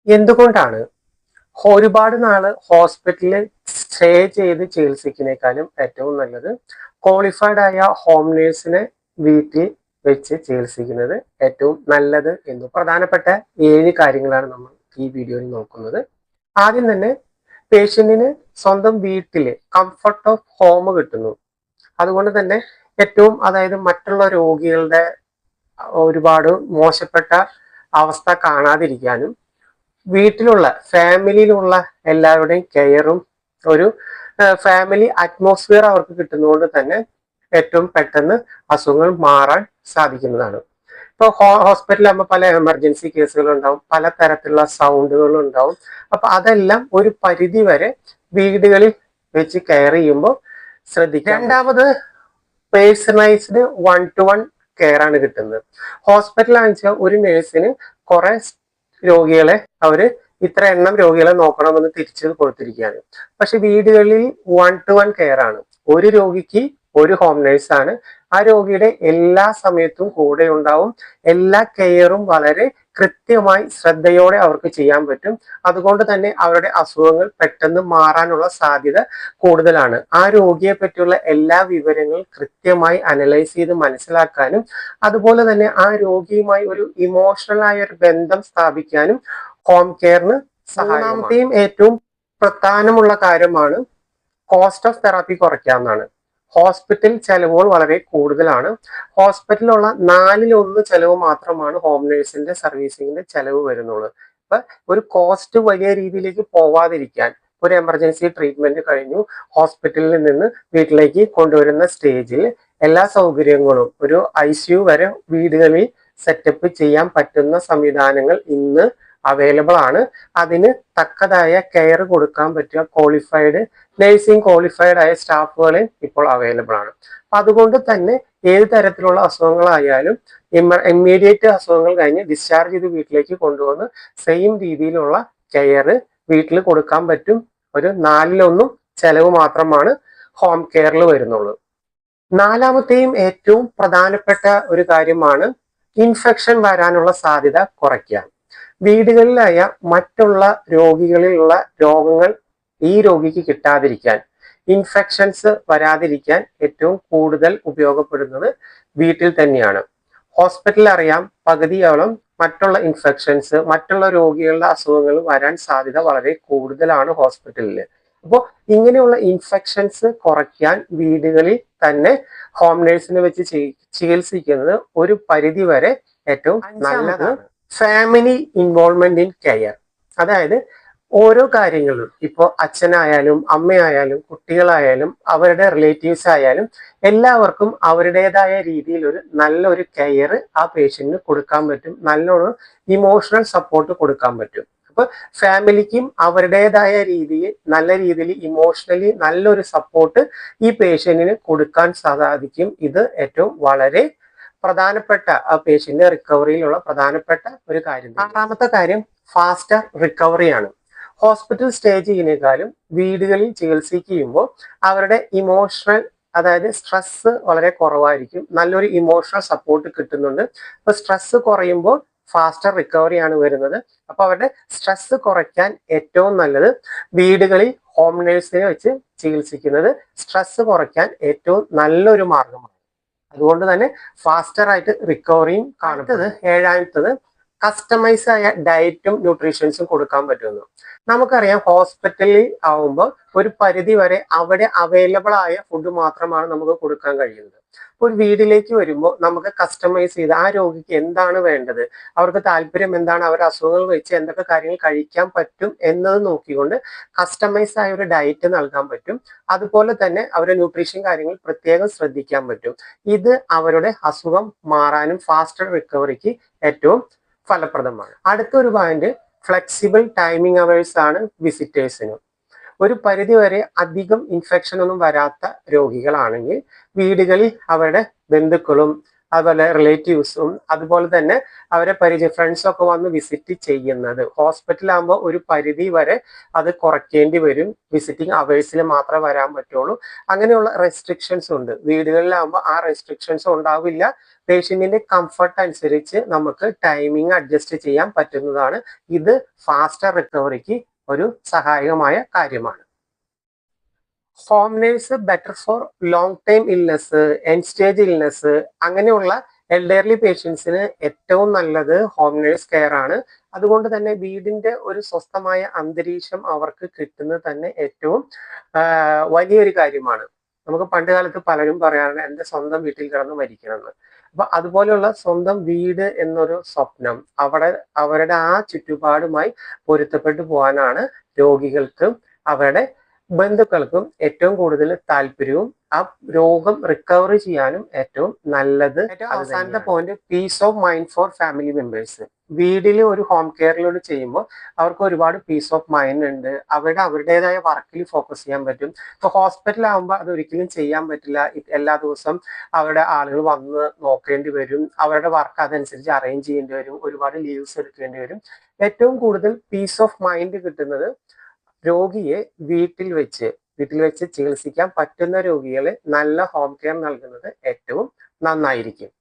എന്തുകൊണ്ടാണ് ഒരുപാട് നാള് ഹോസ്പിറ്റലിൽ സ്റ്റേ ചെയ്ത് ചികിത്സിക്കുന്നേക്കാളും ഏറ്റവും നല്ലത് ക്വാളിഫൈഡ് ആയ ഹോം നേഴ്സിനെ വീട്ടിൽ വെച്ച് ചികിത്സിക്കുന്നത് ഏറ്റവും നല്ലത് എന്ന് പ്രധാനപ്പെട്ട 7 കാര്യങ്ങളാണ് നമ്മൾ ഈ വീഡിയോയിൽ നോക്കുന്നത്. ആദ്യം തന്നെ പേഷ്യന്റിന് സ്വന്തം വീട്ടില് കംഫർട്ട് ഓഫ് ഹോം കിട്ടുന്നു. അതുകൊണ്ട് തന്നെ ഏറ്റവും അതായത് മറ്റുള്ള രോഗികളുടെ ഒരുപാട് മോശപ്പെട്ട അവസ്ഥ കാണാതിരിക്കാനും വീട്ടിലുള്ള ഫാമിലിയിലുള്ള എല്ലാവരുടെയും കെയറും ഒരു ഫാമിലി അറ്റ്മോസ്ഫിയർ അവർക്ക് കിട്ടുന്നതുകൊണ്ട് തന്നെ ഏറ്റവും പെട്ടെന്ന് അസുഖങ്ങൾ മാറാൻ സാധിക്കുന്നതാണ്. ഇപ്പോൾ ഹോസ്പിറ്റലിലാകുമ്പോൾ പല എമർജൻസി കേസുകൾ ഉണ്ടാവും, പല തരത്തിലുള്ള സൗണ്ടുകളും ഉണ്ടാവും. അപ്പൊ അതെല്ലാം ഒരു പരിധി വരെ വീടുകളിൽ വെച്ച് കെയർ ചെയ്യുമ്പോൾ ശ്രദ്ധിക്കുക. രണ്ടാമത് പേഴ്സണലൈസ്ഡ് 1-to-1 കെയർ ആണ് കിട്ടുന്നത്. ഹോസ്പിറ്റലാണെന്ന് വെച്ചാൽ ഒരു നേഴ്സിന് കുറെ രോഗികളെ അവര് ഇത്ര എണ്ണം രോഗികളെ നോക്കണമെന്ന് തിരിച്ചു കൊടുത്തിരിക്കുകയാണ്. പക്ഷെ വീടുകളിൽ 1-to-1 കെയർ ആണ്. ഒരു രോഗിക്ക് ഒരു ഹോം നേഴ്സ് ആണ്. ആ രോഗിയുടെ എല്ലാ സമയത്തും കൂടെ ഉണ്ടാവും. എല്ലാ കെയറും വളരെ കൃത്യമായി ശ്രദ്ധയോടെ അവർക്ക് ചെയ്യാൻ പറ്റും. അതുകൊണ്ട് തന്നെ അവരുടെ അസുഖങ്ങൾ പെട്ടെന്ന് മാറാനുള്ള സാധ്യത കൂടുതലാണ്. ആ രോഗിയെ പറ്റിയുള്ള എല്ലാ വിവരങ്ങളും കൃത്യമായി അനലൈസ് ചെയ്ത് മനസ്സിലാക്കാനും അതുപോലെ തന്നെ ആ രോഗിയുമായി ഒരു ഇമോഷണൽ ആയ ഒരു ബന്ധം സ്ഥാപിക്കാനും ഹോം കെയറിന് സഹായമാകും. ഏറ്റവും പ്രധാനമുള്ള കാര്യമാണ് കോസ്റ്റ് ഓഫ് തെറാപ്പി കുറയ്ക്കാവുന്നതാണ്. ഹോസ്പിറ്റൽ ചെലവുകൾ വളരെ കൂടുതലാണ്. ഹോസ്പിറ്റലിലുള്ള 4-1 ചെലവ് മാത്രമാണ് ഹോം നേഴ്സിന്റെ സർവീസിങ്ങിന്റെ ചെലവ് വരുന്നുള്ളൂ. അപ്പൊ ഒരു കോസ്റ്റ് വലിയ രീതിയിലേക്ക് പോവാതിരിക്കാൻ ഒരു എമർജൻസി ട്രീറ്റ്മെന്റ് കഴിഞ്ഞു ഹോസ്പിറ്റലിൽ നിന്ന് വീട്ടിലേക്ക് കൊണ്ടുവരുന്ന സ്റ്റേജിൽ എല്ലാ സൗകര്യങ്ങളും ഒരു ICU വരെ വീടുകളിൽ സെറ്റപ്പ് ചെയ്യാൻ പറ്റുന്ന സംവിധാനങ്ങൾ ഇന്ന് അവൈലബിൾ ആണ്. അതിന് തക്കതായ കെയർ കൊടുക്കാൻ പറ്റിയ ക്വാളിഫൈഡ് ആയ സ്റ്റാഫുകളെ ഇപ്പോൾ അവൈലബിൾ ആണ്. അപ്പൊ അതുകൊണ്ട് തന്നെ ഏത് തരത്തിലുള്ള അസുഖങ്ങളായാലും ഇമ്മീഡിയറ്റ് അസുഖങ്ങൾ കഴിഞ്ഞ് ഡിസ്ചാർജ് ചെയ്ത് വീട്ടിലേക്ക് കൊണ്ടുവന്ന് സെയിം രീതിയിലുള്ള കെയർ വീട്ടിൽ കൊടുക്കാൻ പറ്റും. ഒരു 4-1 ചെലവ് മാത്രമാണ് ഹോം കെയറിൽ വരുന്നുള്ളൂ. നാലാമത്തെയും ഏറ്റവും പ്രധാനപ്പെട്ട ഒരു കാര്യമാണ് ഇൻഫെക്ഷൻ വരാനുള്ള സാധ്യത കുറയ്ക്കുക. വീടുകളിലായ മറ്റുള്ള രോഗികളിലുള്ള രോഗങ്ങൾ ഈ രോഗിക്ക് കിട്ടാതിരിക്കാൻ, ഇൻഫെക്ഷൻസ് വരാതിരിക്കാൻ ഏറ്റവും കൂടുതൽ ഉപയോഗപ്പെടുന്നത് വീട്ടിൽ തന്നെയാണ്. ഹോസ്പിറ്റലിൽ അറിയാം പകുതിയോളം മറ്റുള്ള ഇൻഫെക്ഷൻസ്, മറ്റുള്ള രോഗികളുടെ അസുഖങ്ങൾ വരാൻ സാധ്യത വളരെ കൂടുതലാണ് ഹോസ്പിറ്റലിൽ. അപ്പോൾ ഇങ്ങനെയുള്ള ഇൻഫെക്ഷൻസ് കുറയ്ക്കാൻ വീടുകളിൽ തന്നെ ഹോം നേഴ്സിനെ വെച്ച് ചികിത്സിക്കുന്നത് ഒരു പരിധി വരെ ഏറ്റവും നല്ലതാണ്. ഫാമിലി ഇൻവോൾവ്മെന്റ് ഇൻ കെയർ, അതായത് ഓരോ കാര്യങ്ങളും ഇപ്പോൾ അച്ഛനായാലും അമ്മയായാലും കുട്ടികളായാലും അവരുടെ റിലേറ്റീവ്സ് ആയാലും എല്ലാവർക്കും അവരുടേതായ രീതിയിൽ ഒരു നല്ലൊരു കെയർ ആ പേഷ്യന്റിന് കൊടുക്കാൻ പറ്റും. നല്ലൊരു ഇമോഷണൽ സപ്പോർട്ട് കൊടുക്കാൻ പറ്റും. അപ്പൊ ഫാമിലിക്കും അവരുടേതായ രീതിയിൽ നല്ല രീതിയിൽ ഇമോഷണലി നല്ലൊരു സപ്പോർട്ട് ഈ പേഷ്യന്റിന് കൊടുക്കാൻ സാധിക്കും. ഇത് ഏറ്റവും വളരെ പ്രധാനപ്പെട്ട ആ പേഷ്യന്റ് റിക്കവറിയിലുള്ള പ്രധാനപ്പെട്ട ഒരു കാര്യം. ആറാമത്തെ കാര്യം ഫാസ്റ്റർ റിക്കവറിയാണ്. ഹോസ്പിറ്റൽ സ്റ്റേ ചെയ്യുന്നതിനേക്കാളും വീടുകളിൽ ചികിത്സിക്കുമ്പോൾ അവരുടെ ഇമോഷണൽ അതായത് സ്ട്രെസ് വളരെ കുറവായിരിക്കും. നല്ലൊരു ഇമോഷണൽ സപ്പോർട്ട് കിട്ടുന്നുണ്ട്. അപ്പൊ സ്ട്രെസ് കുറയുമ്പോൾ ഫാസ്റ്റർ റിക്കവറിയാണ് വരുന്നത്. അപ്പൊ അവരുടെ സ്ട്രെസ് കുറയ്ക്കാൻ ഏറ്റവും നല്ലത് വീടുകളിൽ ഹോം നേഴ്സിനെ വെച്ച് ചികിത്സിക്കുന്നത് സ്ട്രെസ് കുറയ്ക്കാൻ ഏറ്റവും നല്ലൊരു മാർഗമാണ്. അതുകൊണ്ട് തന്നെ ഫാസ്റ്റർ ആയിട്ട് റിക്കവറിയും കാണുന്നത്. ഏഴാമത്തത് കസ്റ്റമൈസ് ആയ ഡയറ്റും ന്യൂട്രീഷൻസും കൊടുക്കാൻ പറ്റുന്നു. നമുക്കറിയാം ഹോസ്പിറ്റലിൽ ആവുമ്പോൾ ഒരു പരിധി വരെ അവിടെ അവൈലബിൾ ആയ ഫുഡ് മാത്രമാണ് നമുക്ക് കൊടുക്കാൻ കഴിയുന്നത്. ഒരു വീട്ടിലേക്ക് വരുമ്പോൾ നമുക്ക് കസ്റ്റമൈസ് ചെയ്ത് ആ രോഗിക്ക് എന്താണ് വേണ്ടത്, അവർക്ക് താല്പര്യം എന്താണ്, അവരുടെ അസുഖങ്ങൾ വെച്ച് എന്തൊക്കെ കാര്യങ്ങൾ കഴിക്കാൻ പറ്റും എന്നത് നോക്കിക്കൊണ്ട് കസ്റ്റമൈസ് ആയ ഒരു ഡയറ്റ് നൽകാൻ പറ്റും. അതുപോലെ തന്നെ അവരുടെ ന്യൂട്രീഷൻ കാര്യങ്ങൾ പ്രത്യേകം ശ്രദ്ധിക്കാൻ പറ്റും. ഇത് അവരുടെ അസുഖം മാറാനും ഫാസ്റ്റർ റിക്കവറിക്ക് ഏറ്റവും ഫലപ്രദമാണ്. അടുത്തൊരു പോയിന്റ് ഫ്ലെക്സിബിൾ ടൈമിംഗ് അവേഴ്സ് ആണ് വിസിറ്റേഴ്സിന്. ഒരു പരിധി വരെ അധികം ഇൻഫെക്ഷൻ ഒന്നും വരാത്ത രോഗികളാണെങ്കിൽ വീടുകളിൽ അവരുടെ ബന്ധുക്കളും അതുപോലെ റിലേറ്റീവ്സും അതുപോലെ തന്നെ അവരെ ഫ്രണ്ട്സൊക്കെ വന്ന് വിസിറ്റ് ചെയ്യുന്നത്. ഹോസ്പിറ്റലാകുമ്പോൾ ഒരു പരിധി വരെ അത് കുറയ്ക്കേണ്ടി വരും. വിസിറ്റിംഗ് അവേഴ്സിൽ മാത്രമേ വരാൻ പറ്റുള്ളൂ. അങ്ങനെയുള്ള റെസ്ട്രിക്ഷൻസ് ഉണ്ട്. വീടുകളിലാകുമ്പോൾ ആ റെസ്ട്രിക്ഷൻസ് ഉണ്ടാവില്ല. പേഷ്യന്റിന്റെ കംഫർട്ട് അനുസരിച്ച് നമുക്ക് ടൈമിംഗ് അഡ്ജസ്റ്റ് ചെയ്യാൻ പറ്റുന്നതാണ്. ഇത് ഫാസ്റ്റർ റിക്കവറിക്ക് ഒരു സഹായകമായ കാര്യമാണ്. Home nurse better for long time illness, end stage illness, അങ്ങനെയുള്ള എൽഡർലി പേഷ്യൻസിന് ഏറ്റവും നല്ലത് ഹോം നേഴ്സ് കെയർ ആണ്. അതുകൊണ്ട് തന്നെ വീടിന്റെ ഒരു സ്വസ്ഥമായ അന്തരീക്ഷം അവർക്ക് കിട്ടുന്നത് തന്നെ ഏറ്റവും വലിയൊരു കാര്യമാണ്. നമുക്ക് പണ്ട് കാലത്ത് പലരും പറയാറുണ്ട് എൻ്റെ സ്വന്തം വീട്ടിൽ കിടന്ന് മരിക്കണമെന്ന്. അപ്പൊ അതുപോലെയുള്ള സ്വന്തം വീട് എന്നൊരു സ്വപ്നം അവരുടെ ആ ചുറ്റുപാടുമായി പൊരുത്തപ്പെട്ടു പോകാനാണ് രോഗികൾക്കും അവരുടെ ബന്ധുക്കൾക്കും ഏറ്റവും കൂടുതൽ താല്പര്യവും ആ രോഗം റിക്കവറി ചെയ്യാനും ഏറ്റവും നല്ലത്. ഏറ്റവും അവസാനത്തെ point, peace of mind for family members. വീട്ടിൽ ഒരു ഹോം കെയറിലൂടെ ചെയ്യുമ്പോൾ അവർക്ക് ഒരുപാട് പീസ് ഓഫ് മൈൻഡ് ഉണ്ട്. അവരുടേതായ വർക്കിൽ ഫോക്കസ് ചെയ്യാൻ പറ്റും. ഇപ്പൊ ഹോസ്പിറ്റലാകുമ്പോൾ അത് ഒരിക്കലും ചെയ്യാൻ പറ്റില്ല. എല്ലാ ദിവസവും അവരുടെ ആളുകൾ വന്ന് നോക്കേണ്ടി വരും. അവരുടെ വർക്ക് അതനുസരിച്ച് അറേഞ്ച് ചെയ്യേണ്ടി വരും. ഒരുപാട് ലീവ്സ് എടുക്കേണ്ടി വരും. ഏറ്റവും കൂടുതൽ പീസ് ഓഫ് മൈൻഡ് കിട്ടുന്നത് രോഗിയെ വീട്ടിൽ വെച്ച് ചികിത്സിക്കാൻ പറ്റുന്ന രോഗികളെ നല്ല ഹോം കെയർ നൽകുന്നത് ഏറ്റവും നന്നായിരിക്കും.